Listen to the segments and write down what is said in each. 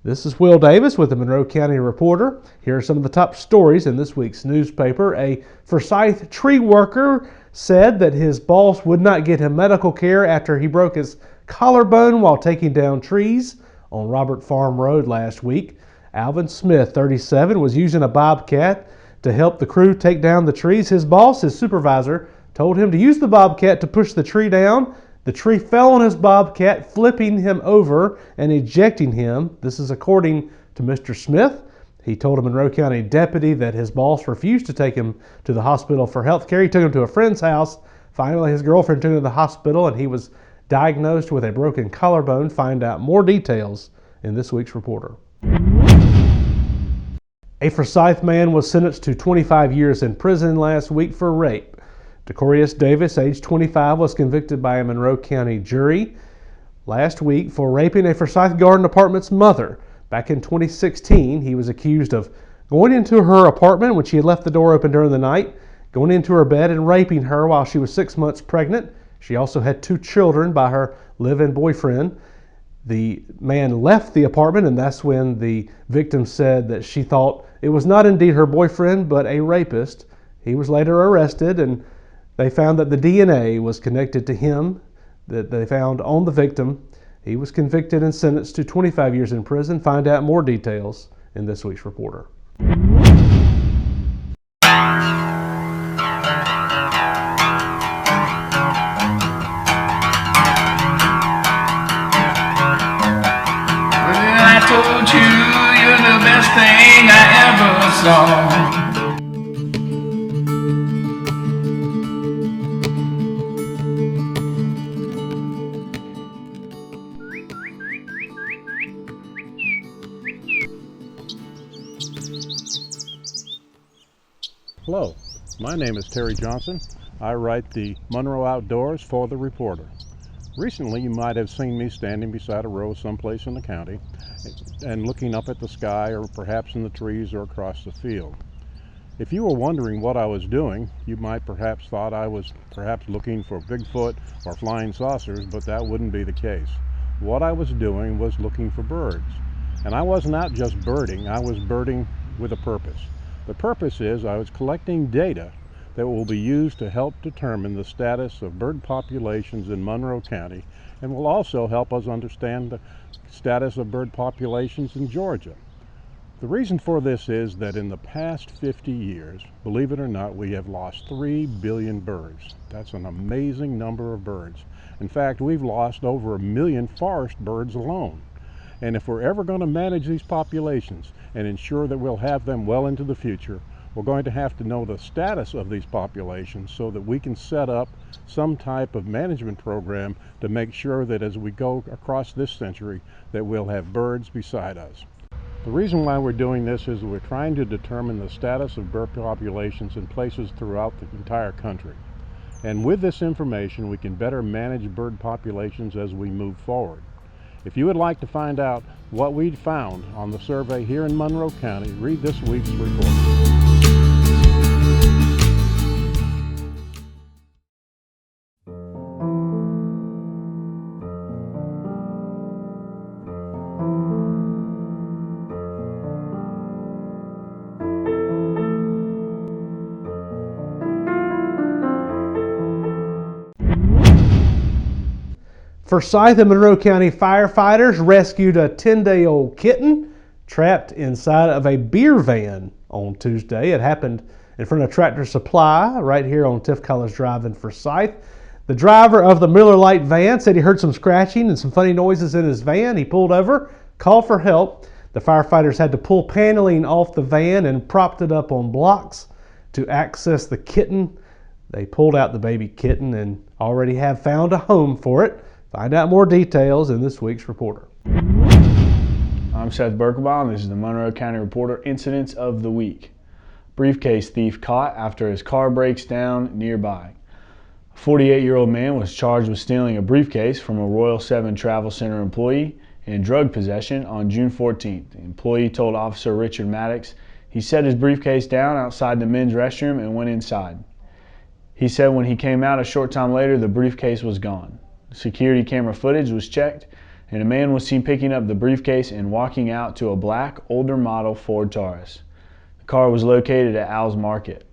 This is Will Davis with the Monroe County Reporter. Here are some of the top stories in this week's newspaper. A Forsyth tree worker said that his boss would not get him medical care after he broke his collarbone while taking down trees on Robert Farm Road last week. Alvin Smith, 37, was using a bobcat to help the crew take down the trees. His boss, his supervisor, told him to use the bobcat to push the tree down. The tree fell on his bobcat, flipping him over and ejecting him. This is according to Mr. Smith. He told a Monroe County deputy that his boss refused to take him to the hospital for health care. He took him to a friend's house. Finally, his girlfriend took him to the hospital, and he was diagnosed with a broken collarbone. Find out more details in this week's Reporter. A Forsyth man was sentenced to 25 years in prison last week for rape. Decorius Davis, age 25, was convicted by a Monroe County jury last week for raping a Forsyth Garden Apartments mother. Back in 2016, he was accused of going into her apartment when she had left the door open during the night, going into her bed and raping her while she was 6 months pregnant. She also had 2 children by her live-in boyfriend. The man left the apartment, and that's when the victim said that she thought it was not indeed her boyfriend, but a rapist. He was later arrested, and they found that the DNA was connected to him that they found on the victim. He was convicted and sentenced to 25 years in prison. Find out more details in this week's Reporter. I told you you're the best thing I ever saw. Hello, my name is Terry Johnson. I write the Monroe Outdoors for the Reporter. Recently, you might have seen me standing beside a road someplace in the county and looking up at the sky, or perhaps in the trees or across the field. If you were wondering what I was doing, you might perhaps thought I was looking for Bigfoot or flying saucers, but that wouldn't be the case. What I was doing was looking for birds. And I was not just birding, I was birding with a purpose. The purpose is I was collecting data that will be used to help determine the status of bird populations in Monroe County, and will also help us understand the status of bird populations in Georgia. The reason for this is that in the past 50 years, believe it or not, we have lost 3 billion birds. That's an amazing number of birds. In fact, we've lost over 1 million forest birds alone. And if we're ever going to manage these populations and ensure that we'll have them well into the future, we're going to have to know the status of these populations so that we can set up some type of management program to make sure that as we go across this century that we'll have birds beside us. The reason why we're doing this is we're trying to determine the status of bird populations in places throughout the entire country. And with this information, we can better manage bird populations as we move forward. If you would like to find out what we found on the survey here in Monroe County, read this week's report. Forsyth and Monroe County firefighters rescued a 10-day-old kitten trapped inside of a beer van on Tuesday. It happened in front of Tractor Supply right here on Tiff College Drive in Forsyth. The driver of the Miller Lite van said he heard some scratching and some funny noises in his van. He pulled over, called for help. The firefighters had to pull paneling off the van and propped it up on blocks to access the kitten. They pulled out the baby kitten and already have found a home for it. Find out more details in this week's Reporter. I'm Seth Berkebaum. This is the Monroe County Reporter Incidents of the Week. Briefcase thief caught after his car breaks down nearby. A 48-year-old man was charged with stealing a briefcase from a Royal 7 Travel Center employee and drug possession on June 14th. The employee told Officer Richard Maddox he set his briefcase down outside the men's restroom and went inside. He said when he came out a short time later, the briefcase was gone. Security camera footage was checked and a man was seen picking up the briefcase and walking out to a black, older model Ford Taurus. The car was located at Al's Market.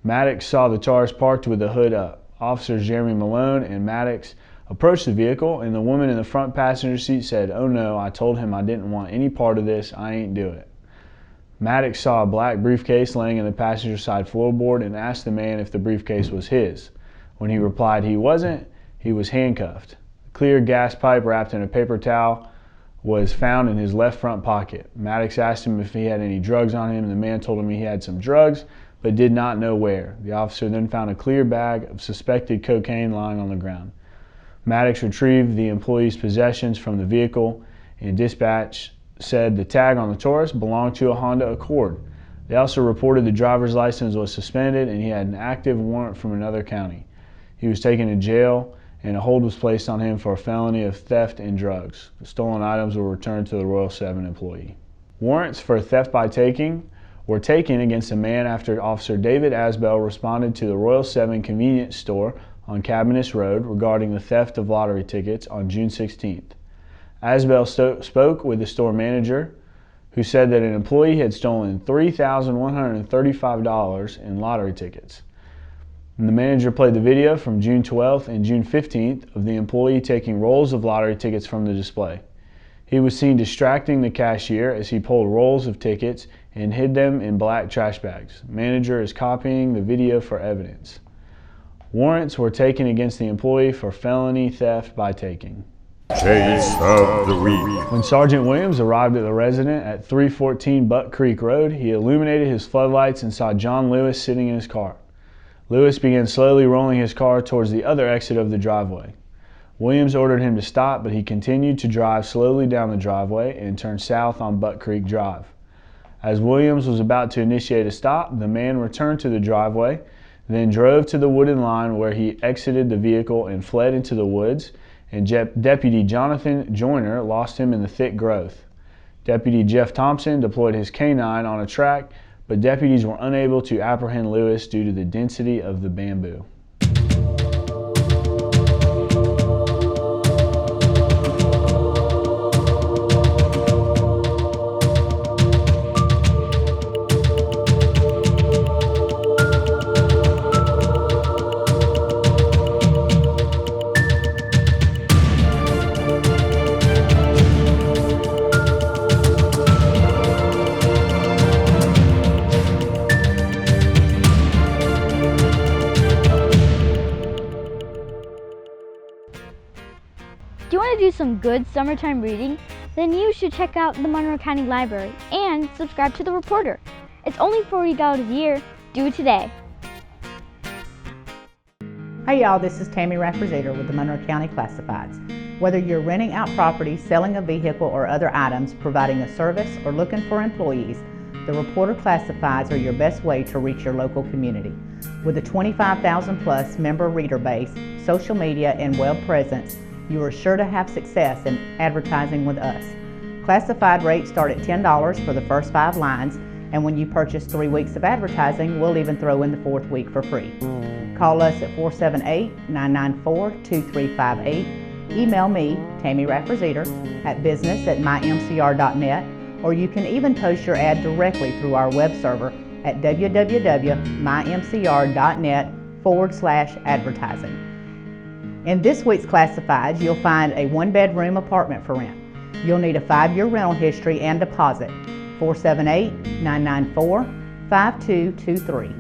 Maddox saw the Taurus parked with the hood up. Officers Jeremy Malone and Maddox approached the vehicle, and the woman in the front passenger seat said, "Oh no, I told him I didn't want any part of this, I ain't do it." Maddox saw a black briefcase laying in the passenger side floorboard and asked the man if the briefcase was his. When he replied he wasn't, he was handcuffed. A clear gas pipe wrapped in a paper towel was found in his left front pocket. Maddox asked him if he had any drugs on him, and the man told him he had some drugs, but did not know where. The officer then found a clear bag of suspected cocaine lying on the ground. Maddox retrieved the employee's possessions from the vehicle, and dispatch said the tag on the Taurus belonged to a Honda Accord. They also reported the driver's license was suspended and he had an active warrant from another county. He was taken to jail and a hold was placed on him for a felony of theft and drugs. The stolen items were returned to the Royal 7 employee. Warrants for theft by taking were taken against a man after Officer David Asbell responded to the Royal 7 convenience store on Cabinets Road regarding the theft of lottery tickets on June 16th. Asbell spoke with the store manager, who said that an employee had stolen $3,135 in lottery tickets. And the manager played the video from June 12th and June 15th of the employee taking rolls of lottery tickets from the display. He was seen distracting the cashier as he pulled rolls of tickets and hid them in black trash bags. The manager is copying the video for evidence. Warrants were taken against the employee for felony theft by taking. Case of the Week. When Sergeant Williams arrived at the resident at 314 Buck Creek Road, he illuminated his floodlights and saw John Lewis sitting in his car. Lewis began slowly rolling his car towards the other exit of the driveway. Williams ordered him to stop, but he continued to drive slowly down the driveway and turned south on Buck Creek Drive. As Williams was about to initiate a stop, the man returned to the driveway, then drove to the wooden line where he exited the vehicle and fled into the woods, and Deputy Jonathan Joyner lost him in the thick growth. Deputy Jeff Thompson deployed his canine on a track, but deputies were unable to apprehend Lewis due to the density of the bamboo. Do you want to do some good summertime reading? Then you should check out the Monroe County Library and subscribe to The Reporter. It's only $40 a year. Do it today. Hey y'all, this is Tammy Rafferzader with the Monroe County Classifieds. Whether you're renting out property, selling a vehicle or other items, providing a service, or looking for employees, the Reporter Classifieds are your best way to reach your local community. With a 25,000 plus member reader base, social media, and web presence, you are sure to have success in advertising with us. Classified rates start at $10 for the first 5 lines, and when you purchase 3 weeks of advertising, we'll even throw in the 4th week for free. Call us at 478-994-2358. Email me, Tammy Rafferzader, at business@mymcr.net, or you can even post your ad directly through our web server at www.mymcr.net/advertising. In this week's Classifieds, you'll find a 1-bedroom apartment for rent. You'll need a 5-year rental history and deposit. 478-994-5223.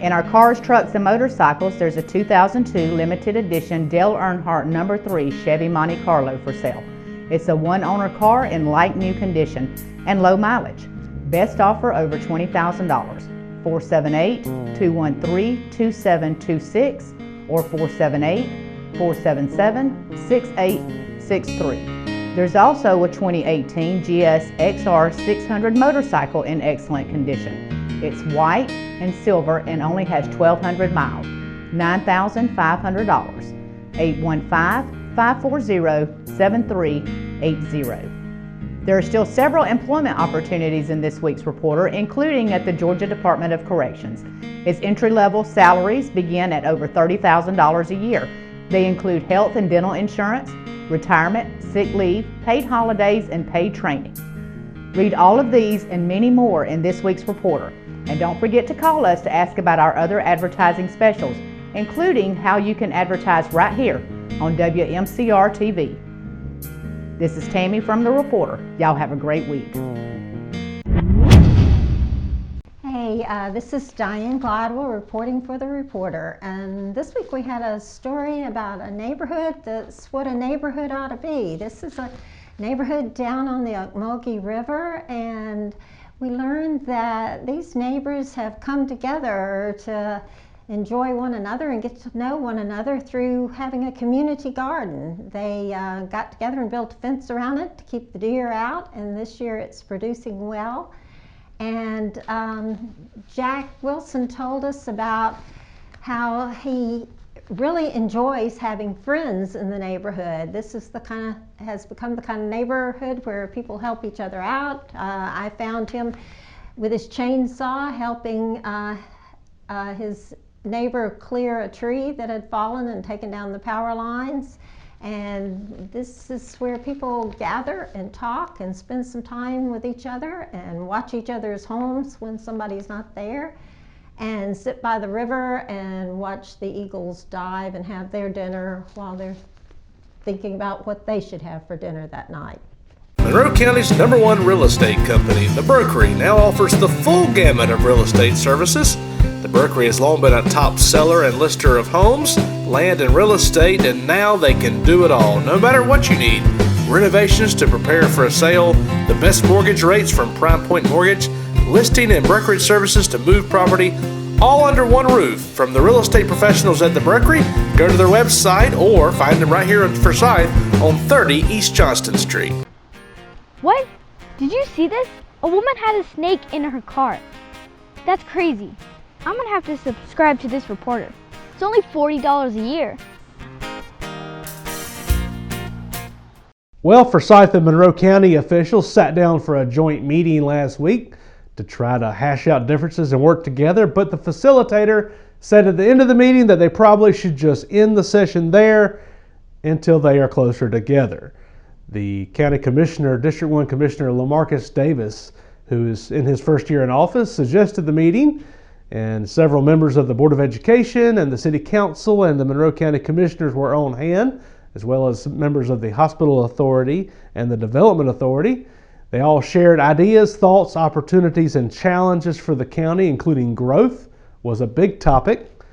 In our cars, trucks, and motorcycles, there's a 2002 limited edition Dale Earnhardt No. 3 Chevy Monte Carlo for sale. It's a 1-owner car in like new condition and low mileage. Best offer over $20,000. 478-213-2726 or 478-477-6863. There's also a 2018 GS XR 600 motorcycle in excellent condition. It's white and silver and only has 1,200 miles, $9,500. 815-540-7380. There are still several employment opportunities in this week's Reporter, including at the Georgia Department of Corrections. Its entry-level salaries begin at over $30,000 a year. They include health and dental insurance, retirement, sick leave, paid holidays, and paid training. Read all of these and many more in this week's Reporter. And don't forget to call us to ask about our other advertising specials, including how you can advertise right here on Wmcr Tv. This is Tammy from The Reporter. Y'all have a great week. Hey, this is Diane Gladwell reporting for The Reporter, and this week we had a story about a neighborhood that's what a neighborhood ought to be. This is a neighborhood down on the Wmcr River, and we learned that these neighbors have come together to enjoy one another and get to know one another through having a community garden. They got together and built a fence around it to keep the deer out, and this year it's producing well. And Jack Wilson told us about how he really enjoys having friends in the neighborhood. This is has become the kind of neighborhood where people help each other out. I found him with his chainsaw helping his neighbor clear a tree that had fallen and taken down the power lines. And this is where people gather and talk and spend some time with each other and watch each other's homes when somebody's not there, and sit by the river and watch the eagles dive and have their dinner while they're thinking about what they should have for dinner that night. Monroe County's #1 real estate company, the Brokery, now offers the full gamut of real estate services. The Brokery has long been a top seller and lister of homes, land, and real estate, and now they can do it all, no matter what you need. Renovations to prepare for a sale, the best mortgage rates from Prime Point Mortgage, listing and brokerage services to move property, all under one roof. From the real estate professionals at the Brokery, go to their website or find them right here in Forsyth on 30 East Johnston Street. What? Did you see this? A woman had a snake in her car. That's crazy. I'm gonna have to subscribe to this Reporter. It's only $40 a year. Well, Forsyth and Monroe County officials sat down for a joint meeting last week to try to hash out differences and work together, but the facilitator said at the end of the meeting that they probably should just end the session there until they are closer together. The county commissioner, District 1 Commissioner Lamarcus Davis, who is in his first year in office, suggested the meeting, and several members of the Board of Education and the City Council and the Monroe County Commissioners were on hand, as well as members of the Hospital Authority and the Development Authority. They all shared ideas, thoughts, opportunities, and challenges for the county, including growth was a big topic.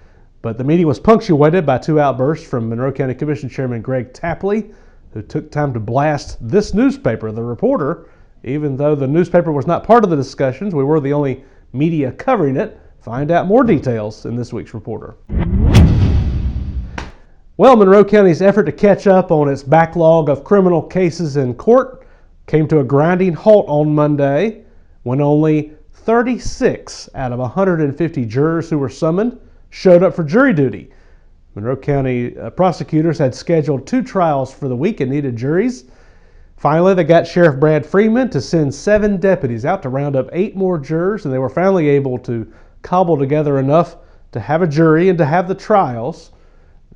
But the meeting was punctuated by two outbursts from Monroe County Commission Chairman Greg Tapley, who took time to blast this newspaper, The Reporter. Even though the newspaper was not part of the discussions, we were the only media covering it. Find out more details in this week's Reporter. Well, Monroe County's effort to catch up on its backlog of criminal cases in court came to a grinding halt on Monday when only 36 out of 150 jurors who were summoned showed up for jury duty. Monroe County prosecutors had scheduled 2 trials for the week and needed juries. Finally, they got Sheriff Brad Freeman to send 7 deputies out to round up 8 more jurors, and they were finally able to cobble together enough to have a jury and to have the trials.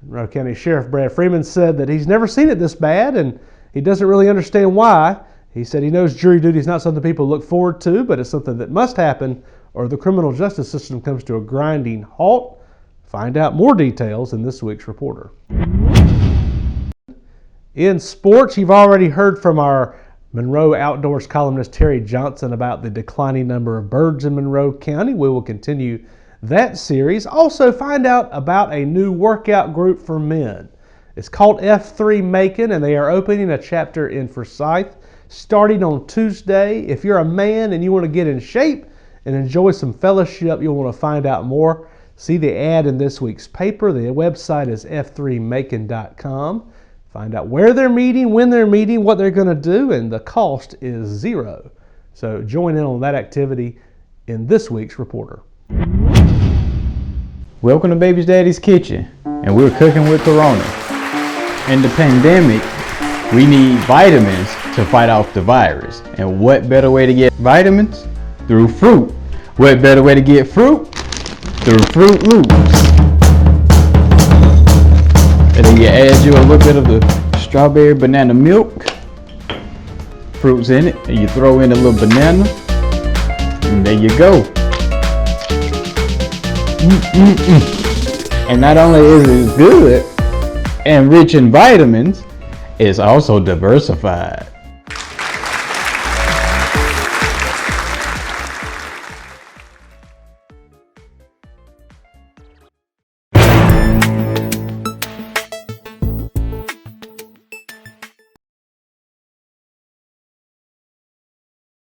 Monroe County Sheriff Brad Freeman said that he's never seen it this bad, and he doesn't really understand why. He said he knows jury duty is not something people look forward to, but it's something that must happen or the criminal justice system comes to a grinding halt. Find out more details in this week's Reporter. In sports, you've already heard from our Monroe Outdoors columnist Terry Johnson about the declining number of birds in Monroe County. We will continue that series. Also, find out about a new workout group for men. It's called F3 Macon, and they are opening a chapter in Forsyth starting on Tuesday. If you're a man and you want to get in shape and enjoy some fellowship, you'll want to find out more. See the ad in this week's paper. The website is f3macon.com. Find out where they're meeting, when they're meeting, what they're going to do, and the cost is $0. So join in on that activity in this week's Reporter. Welcome to Baby's Daddy's Kitchen, and we're cooking with Corona. In the pandemic, we need vitamins to fight off the virus. And what better way to get vitamins? Through fruit. What better way to get fruit? Through Fruit Loops. And then you add you a little bit of the strawberry banana milk, fruits in it, and you throw in a little banana, and there you go. And not only is it good and rich in vitamins, it's also diversified.